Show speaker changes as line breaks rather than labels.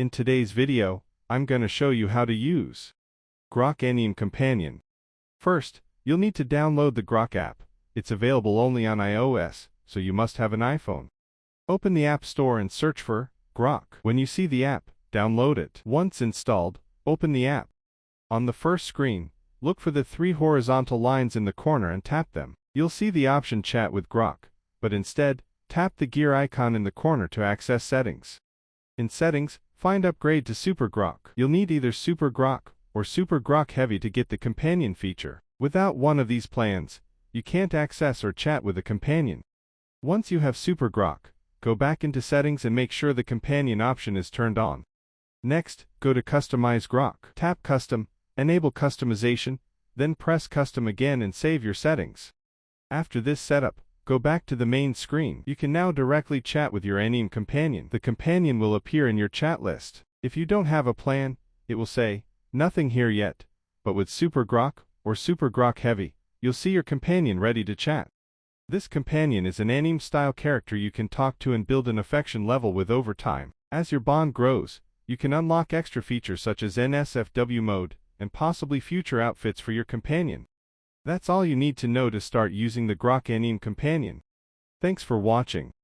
In today's video, I'm gonna show you how to use Grok Anime Companion. First, you'll need to download the Grok app. It's available only on iOS, so you must have an iPhone. Open the App Store and search for Grok. When you see the app, download it. Once installed, open the app. On the first screen, look for the 3 horizontal lines in the corner and tap them. You'll see the option Chat with Grok, but instead, tap the gear icon in the corner to access settings. In Settings, find Upgrade to Super Grok. You'll need either Super Grok or Super Grok Heavy to get the companion feature. Without one of these plans, you can't access or chat with a companion. Once you have Super Grok, go back into Settings and make sure the companion option is turned on. Next, go to Customize Grok. Tap Custom, enable customization, then press Custom again and save your settings. After this setup, go back to the main screen. You can now directly chat with your Anime Companion. The companion will appear in your chat list. If you don't have a plan, it will say, "Nothing here yet," but with Super Grok or Super Grok Heavy, you'll see your companion ready to chat. This companion is an anime-style character you can talk to and build an affection level with over time. As your bond grows, you can unlock extra features such as NSFW mode, and possibly future outfits for your companion. That's all you need to know to start using the Grok Anime Companion. Thanks for watching.